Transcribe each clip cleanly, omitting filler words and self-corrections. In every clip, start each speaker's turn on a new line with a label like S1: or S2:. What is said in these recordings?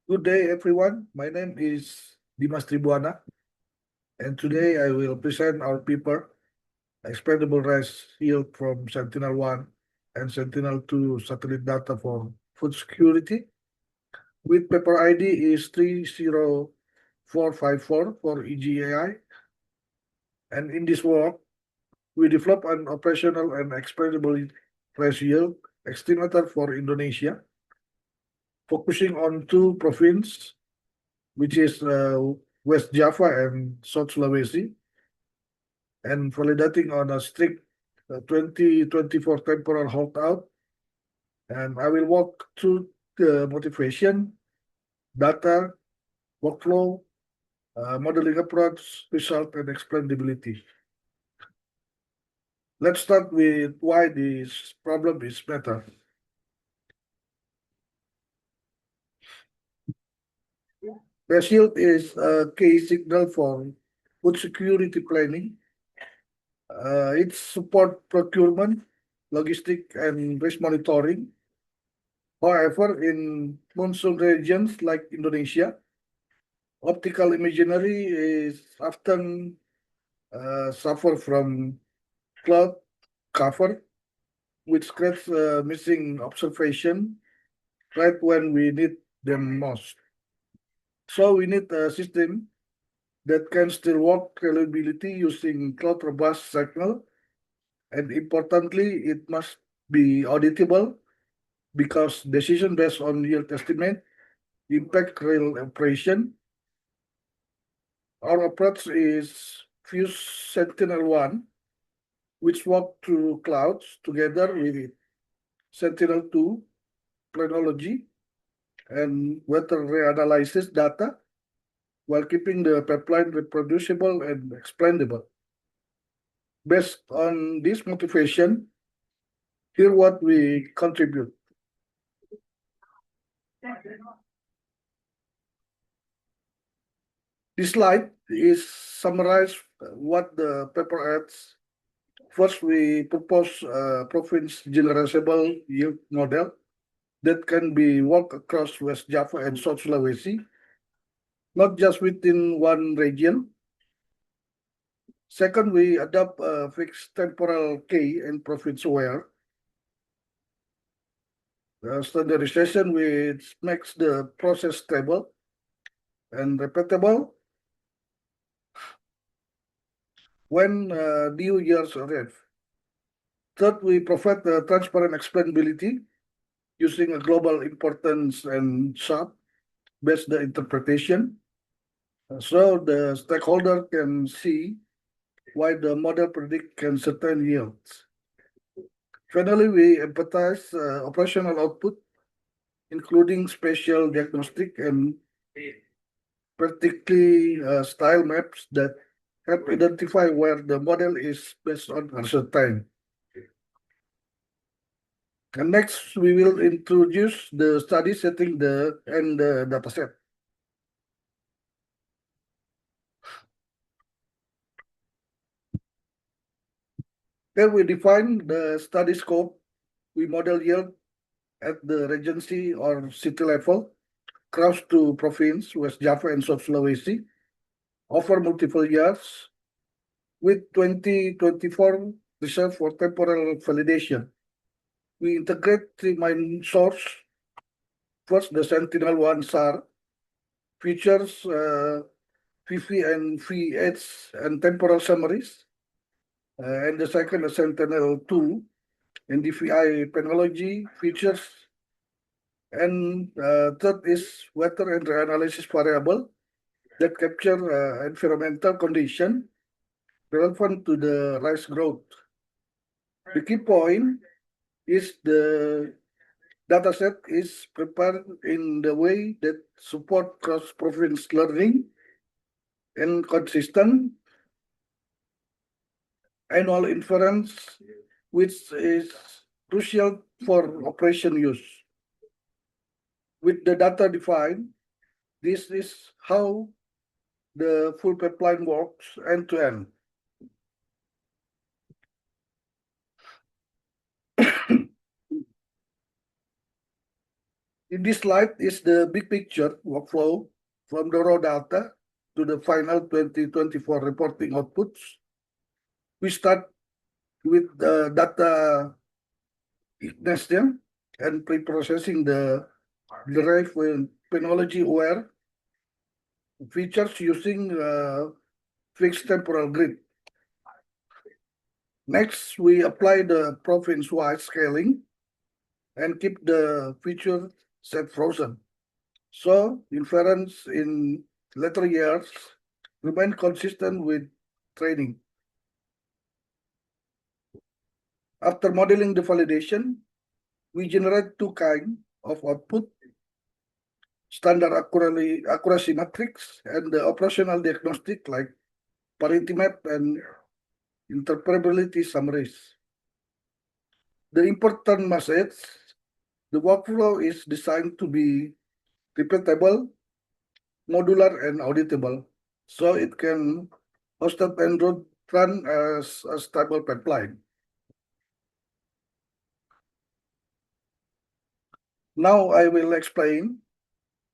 S1: Good day, everyone. My name is d.tribuana, and today I will present our paper, Expandable Rice Yield from Sentinel-1 and Sentinel-2 satellite data for food security, with paper ID is 30454 for EGAI. And in this work, we develop an operational and expandable rice yield estimator for Indonesia, focusing on two provinces, which is West Java and South Sulawesi, and validating on a strict 2024 temporal holdout. And I will walk through the motivation, data, workflow, modeling approach, result, and explainability. Let's start with why this problem is matter. Best yield is a key signal for food security planning. It support procurement, logistic, and risk monitoring. However, in monsoon regions like Indonesia, optical imagery is often suffer from cloud cover, which creates missing observation right when we need them most. So we need a system that can still work reliability using cloud robust signal, and importantly, it must be auditable because decision based on yield estimate impact real operation. Our approach is fuse Sentinel-1, which work through clouds together with Sentinel-2 planology and weather reanalysis data while keeping the pipeline reproducible and explainable. Based on this motivation, here what we contribute. This slide is summarize what the paper adds. First, we propose a province generalizable yield model that can be worked across West Java and South Sulawesi, not just within one region. Second, we adopt a fixed temporal key and province aware standardization, which makes the process stable and repeatable when new years arrive. Third, we provide the transparent explainability using a global importance and SHapley-based interpretation, so the stakeholder can see why the model predict certain yields. Finally, we emphasize operational output, including spatial diagnostic and particularly style maps that help identify where the model is based on uncertain. And next, we will introduce the study setting and the dataset. Here we define the study scope. We model yield at the regency or city level, across to province, West Java and South Sulawesi, over multiple years, with 2024 reserved for temporal validation. We integrate three main source. First, the Sentinel-1 SAR features VV and VH and temporal summaries. And the second, the Sentinel-2 and DVI penology features. And third is weather and reanalysis variable that capture environmental condition relevant to the rice growth. The key point is the dataset is prepared in the way that support cross-province learning and consistent annual inference, which is crucial for operation use. With the data defined, this is how the full pipeline works end to end. In this slide is the big picture workflow from the raw data to the final 2024 reporting outputs. We start with the data ignition and pre-processing the derived phenology-aware features using fixed temporal grid. Next, we apply the province-wide scaling and keep the feature set frozen. So inference in later years remain consistent with training. After modeling the validation, we generate two kinds of output: standard accuracy matrix and the operational diagnostic like parity map and interpretability summaries. The important message: the workflow is designed to be repeatable, modular, and auditable, so it can hosted and run as a stable pipeline. Now I will explain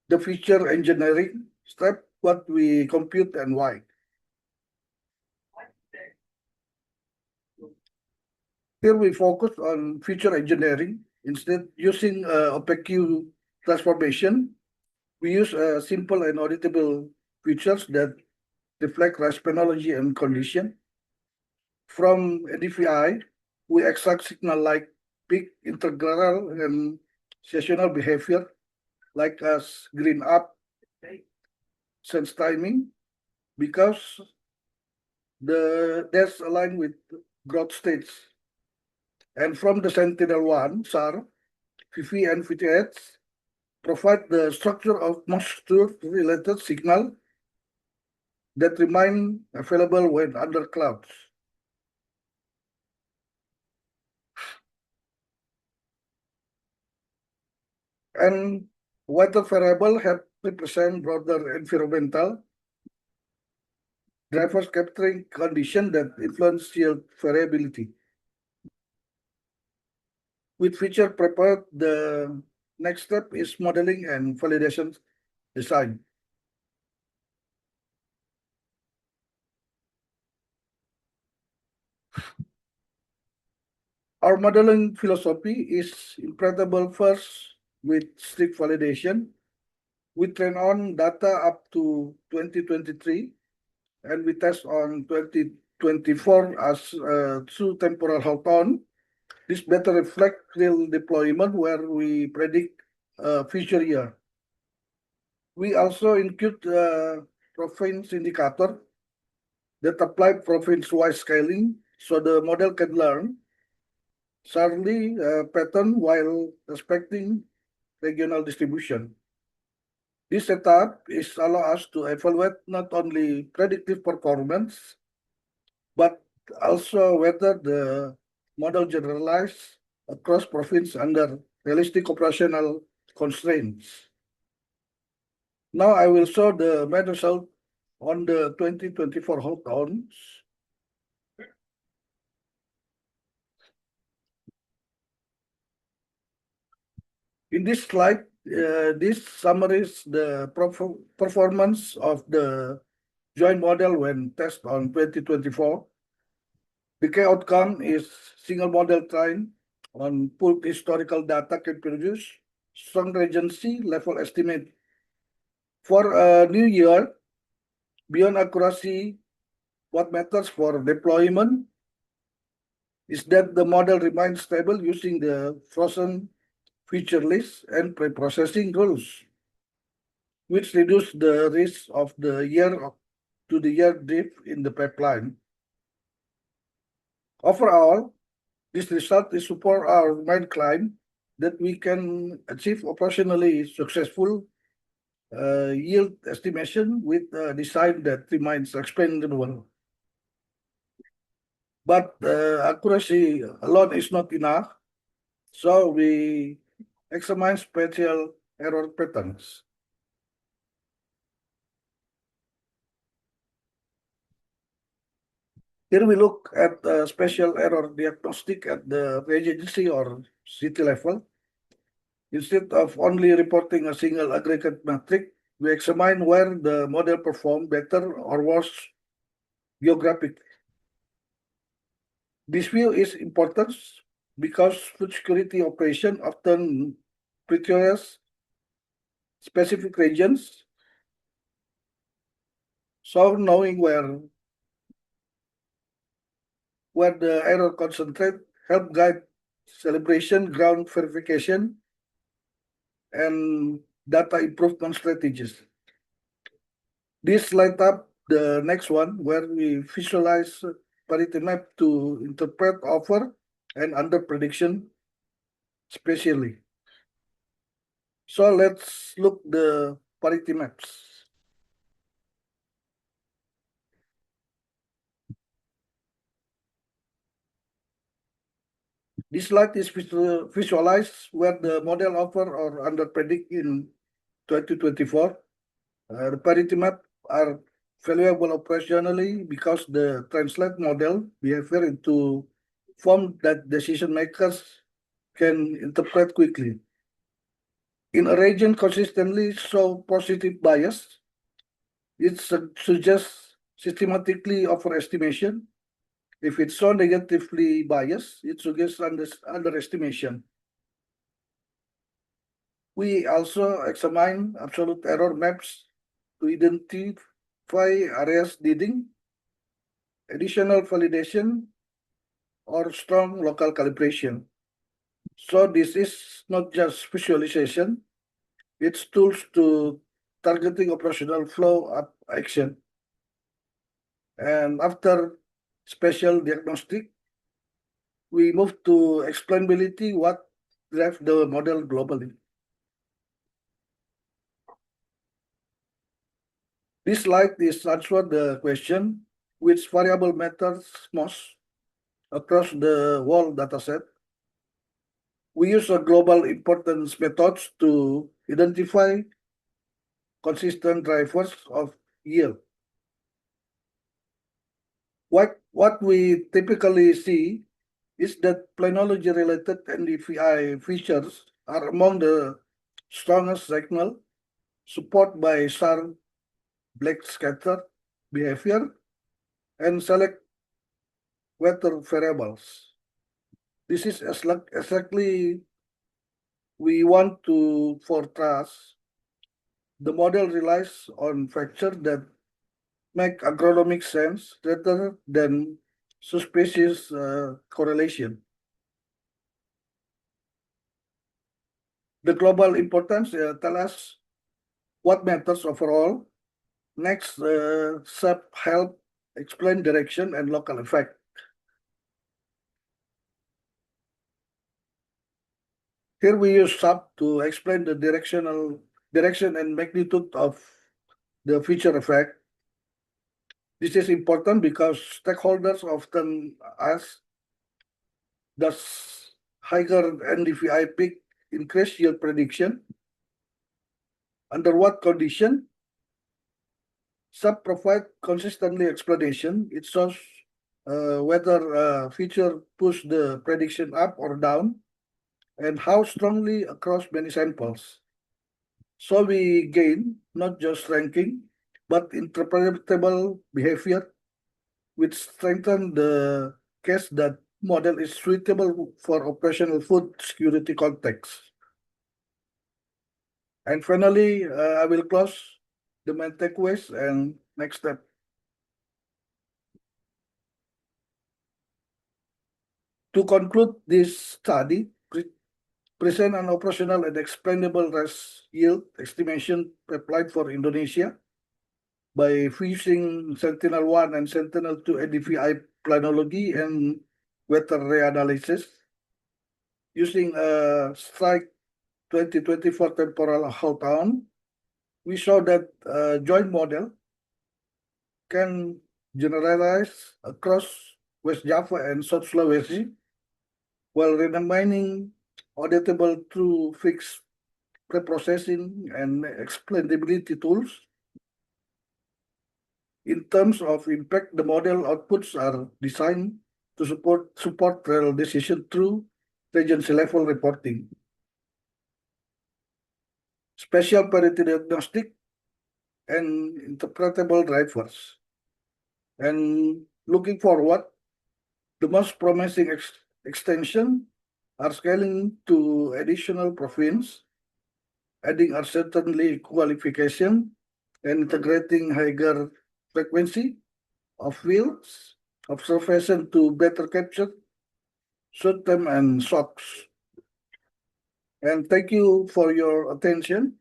S1: the feature engineering step, what we compute and why. Here we focus on feature engineering. Instead using OPQ transformation, we use simple and auditable features that reflect phenology and condition. From ADVI, we extract signal like peak, integral, and seasonal behavior, like as green up, sense timing, because that's aligned with growth states. And from the Sentinel-1, SAR, VV and VTH provide the structure of moisture-related signal that remain available when under clouds. And weather variable have represent broader environmental drivers capturing condition that influence yield variability. With feature prepared, the next step is modeling and validation design. Our modeling philosophy is interpretable first with strict validation. We train on data up to 2023 and we test on 2024 as true temporal hold-on. This better reflect real deployment where we predict future year. We also include province indicator that apply province-wide scaling so the model can learn Charlie pattern while respecting regional distribution. This setup is allow us to evaluate not only predictive performance, but also whether the model generalized across province under realistic operational constraints. Now I will show the main result on the 2024 hold-ons. In this slide, this summarizes the performance of the joint model when tested on 2024. The key outcome is single model train on pooled historical data can produce strong regency level estimate. For a new year, beyond accuracy, what matters for deployment is that the model remains stable using the frozen feature list and pre-processing rules, which reduce the risk of the year-to-the-year drift in the pipeline. Overall, this result is support our main claim that we can achieve operationally successful yield estimation with a design that remains expandable. But accuracy alone is not enough, so we examine spatial error patterns. Here we look at spatial error diagnostic at the regency or city level. Instead of only reporting a single aggregate metric, we examine where the model performed better or worse geographically. This view is important because food security operation often prioritize specific regions. So knowing where the error concentrate help guide celebration, ground verification, and data improvement strategies. This light up the next one where we visualize parity map to interpret over and under prediction spatially. So let's look the parity maps. This slide is visualized where the model over or under predict in 2024. The parity map are valuable operationally because they translate model behavior into form that decision makers can interpret quickly. In a region consistently show positive bias, it suggests systematically overestimation. If it's so negatively biased, it suggests underestimation. We also examine absolute error maps to identify areas needing additional validation or strong local calibration. So this is not just visualization, it's tools to targeting operational flow up action. And after spatial diagnostic, we move to explainability, what drives the model globally. This slide is answer the question, which variable matters most across the whole dataset. We use a global importance methods to identify consistent drivers of yield. What we typically see is that planology-related NDVI features are among the strongest signal, supported by SAR black scatter behavior and select weather variables. This is exactly we want to forecast. The model relies on factors that make agronomic sense rather than suspicious correlation. The global importance tell us what matters overall. Next, SAP help explain direction and local effect. Here we use SAP to explain the direction and magnitude of the feature effect. This is important because stakeholders often ask, does higher NDVI peak increase yield prediction? Under what condition? SAP provide consistently explanation. It shows whether feature push the prediction up or down and how strongly across many samples. So we gain not just ranking, but interpretable behavior, which strengthen the case that model is suitable for operational food security context. And finally, I will close the main takeaways and next step. To conclude this study, present an operational and explainable rice yield estimation applied for Indonesia by fusing Sentinel-1 and Sentinel-2 NDVI planology and weather reanalysis using a strike 2024 temporal hold-down. We show that a joint model can generalize across West Java and South Sulawesi while remaining auditable through fixed preprocessing and explainability tools. In terms of impact, the model outputs are designed to support real decision through regency level reporting. special parity diagnostic, and interpretable drivers. And looking forward, the most promising extension are scaling to additional province, adding uncertainty qualification, and integrating higher frequency of fields observation to better capture short-term and shocks. And thank you for your attention.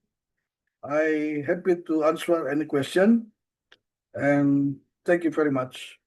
S1: I happy to answer any question, and thank you very much.